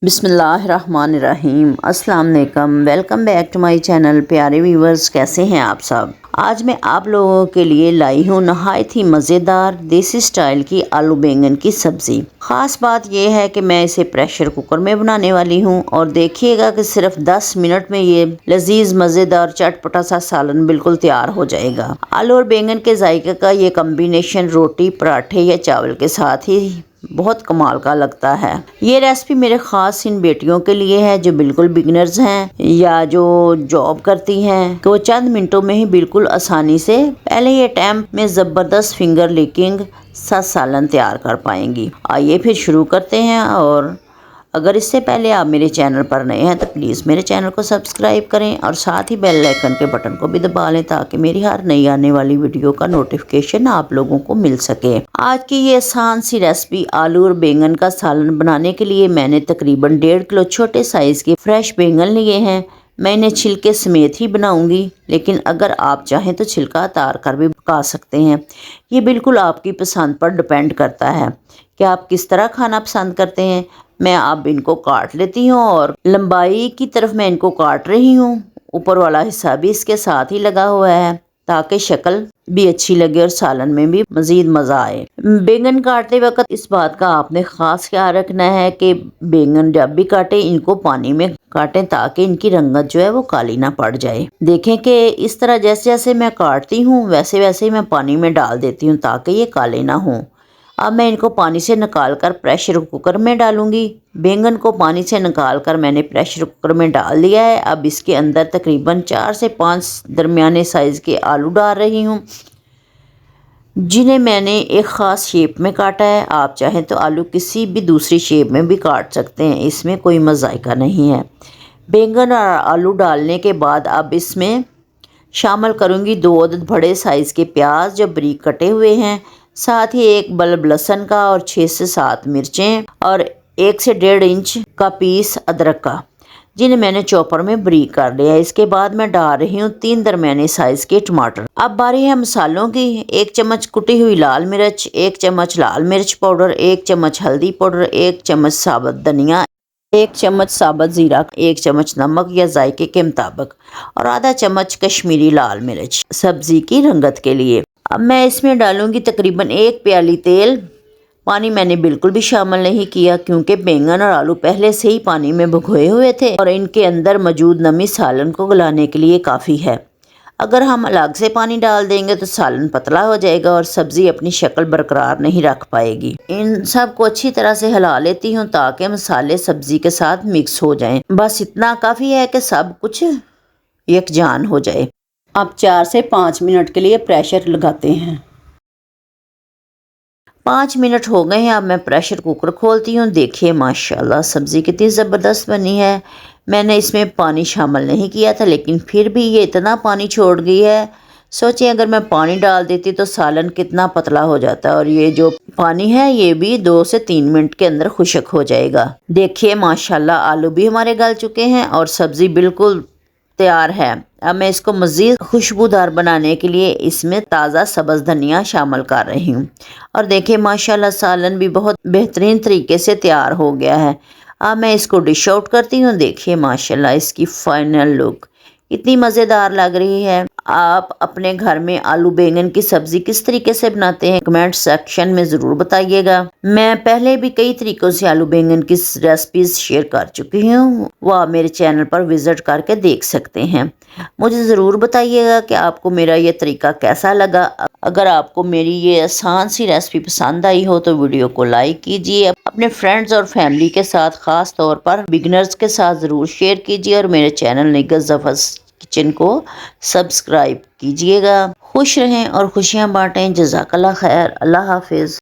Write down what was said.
बिस्मिल्लाहिर्रहमानिर्रहीम अस्सलाम वालेकुम। Welcome back to my channel. प्यारे व्यूवर्स, कैसे हैं आप सब। आज मैं आप लोगों के लिए लाई हूँ नहायत ही मज़ेदार देसी स्टाइल की आलू बैंगन की सब्ज़ी। ख़ास बात यह है कि मैं इसे प्रेशर कुकर में बनाने वाली हूँ और देखिएगा कि सिर्फ 10 मिनट में ये लजीज मज़ेदार चटपटा सा सालन बिल्कुल तैयार हो जाएगा। आलू और बैंगन के जायके का ये कम्बिनेशन रोटी, पराठे या चावल के साथ ही बहुत कमाल का लगता है। ये रेसिपी मेरे ख़ास इन बेटियों के लिए है जो बिल्कुल बिगनर्स हैं या जो जॉब करती हैं, कि वो चंद मिनटों में ही बिल्कुल आसानी से पहले ये टाइम में ज़बरदस्त फिंगर लिकिंग सा सालन तैयार कर पाएंगी। आइए फिर शुरू करते हैं। और अगर इससे पहले आप मेरे चैनल पर नए हैं तो प्लीज़ मेरे चैनल को सब्सक्राइब करें और साथ ही बेल आइकन के बटन को भी दबा लें ताकि मेरी हर नई आने वाली वीडियो का नोटिफिकेशन आप लोगों को मिल सके। आज की ये आसान सी रेसिपी आलू और बैंगन का सालन बनाने के लिए मैंने तकरीबन 1.5 किलो छोटे साइज़ के फ्रेश बैंगन लिए हैं। मैं इन्हें छिलके समेत ही बनाऊंगी, लेकिन अगर आप चाहें तो छिलका उतार कर भी पका सकते हैं। ये बिल्कुल आपकी पसंद पर डिपेंड करता है कि आप किस तरह खाना पसंद करते हैं। मैं अब इनको काट लेती हूँ और लंबाई की तरफ मैं इनको काट रही हूँ। ऊपर वाला हिस्सा भी इसके साथ ही लगा हुआ है ताकि शक्ल भी अच्छी लगे और सालन में भी मज़ीद मज़ा आए। बैंगन काटते वक्त इस बात का आपने ख़ास ख्याल रखना है कि बैंगन जब भी काटें इनको पानी में काटें ताकि इनकी रंगत जो है वो काली ना पड़ जाए। देखें कि इस तरह जैसे जैसे मैं काटती हूँ वैसे वैसे ही मैं पानी में डाल देती हूँ ताकि ये काले ना हों। अब मैं इनको पानी से निकाल कर प्रेशर कुकर में डालूंगी। बैंगन को पानी से निकाल कर मैंने प्रेशर कुकर में डाल दिया है। अब इसके अंदर तकरीबन 4 से 5 दरमियाने साइज़ के आलू डाल रही हूँ, जिन्हें मैंने एक ख़ास शेप में काटा है। आप चाहें तो आलू किसी भी दूसरी शेप में भी काट सकते हैं, इसमें कोई मज़ायका नहीं है। बैंगन और आलू डालने के बाद अब इसमें शामिल करूँगी 2 अदद बड़े साइज़ के प्याज जो बारीक कटे हुए हैं, साथ ही 1 बल्ब लहसुन का और 6 से 7 मिर्चें और 1 से 1.5 इंच का पीस अदरक का, जिन्हें मैंने चॉपर में बारीक कर लिया। इसके बाद मैं डाल रही हूँ 3 दरमियाने साइज़ के टमाटर। अब बारी है मसालों की। 1 चम्मच कुटी हुई लाल मिर्च, 1 चम्मच लाल मिर्च पाउडर, 1 चम्मच हल्दी पाउडर, 1 चम्मच साबुत धनिया, 1 चम्मच साबुत ज़ीरा, 1 चम्मच नमक या जायके के मुताबिक और आधा चम्मच कश्मीरी लाल मिर्च सब्ज़ी की रंगत के लिए। अब मैं इसमें डालूंगी तकरीबन 1 प्याली तेल। पानी मैंने बिल्कुल भी शामिल नहीं किया क्योंकि बैंगन और आलू पहले से ही पानी में भिगोए हुए थे और इनके अंदर मौजूद नमी सालन को गलाने के लिए काफ़ी है। अगर हम अलग से पानी डाल देंगे तो सालन पतला हो जाएगा और सब्ज़ी अपनी शक्ल बरकरार नहीं रख पाएगी। इन सब को अच्छी तरह से हिला लेती हूँ ताकि मसाले सब्ज़ी के साथ मिक्स हो जाएं। बस इतना काफ़ी है कि सब कुछ यकजान हो जाए। अब 4 से 5 मिनट के लिए प्रेशर लगाते हैं। 5 मिनट हो गए हैं। अब मैं प्रेशर कुकर खोलती हूँ। देखिए माशाल्लाह सब्ज़ी कितनी ज़बरदस्त बनी है। मैंने इसमें पानी शामिल नहीं किया था लेकिन फिर भी ये इतना पानी छोड़ गई है। सोचें अगर मैं पानी डाल देती तो सालन कितना पतला हो जाता और ये जो पानी है ये भी 2 से 3 मिनट के अंदर खुश्क हो जाएगा। देखिए माशाल्लाह आलू भी हमारे गल चुके हैं और सब्ज़ी बिल्कुल तैयार है। अब मैं इसको मज़ीद खुशबूदार बनाने के लिए इसमें ताज़ा सब्ज़ धनिया शामिल कर रही हूँ और देखिए माशाल्लाह सालन भी बहुत बेहतरीन तरीके से तैयार हो गया है। अब मैं इसको डिश आउट करती हूँ। देखिए माशाल्लाह इसकी फाइनल लुक इतनी मज़ेदार लग रही है। आप अपने घर में आलू बैंगन की सब्ज़ी किस तरीके से बनाते हैं कमेंट सेक्शन में ज़रूर बताइएगा। मैं पहले भी कई तरीक़ों से आलू बैंगन की रेसिपीज़ शेयर कर चुकी हूँ, वो आप मेरे चैनल पर विज़िट करके देख सकते हैं। मुझे ज़रूर बताइएगा कि आपको मेरा ये तरीका कैसा लगा। अगर आपको मेरी ये आसान सी रेसिपी पसंद आई हो तो वीडियो को लाइक कीजिए, अपने फ्रेंड्स और फैमिली के साथ ख़ास तौर पर बिगनर्स के साथ ज़रूर शेयर कीजिए और मेरे चैनल निगहत ज़फ़र किचन को सब्सक्राइब कीजिएगा। खुश रहें और खुशियाँ बांटें। जज़ाकल्लाह खैर। अल्लाह हाफिज़।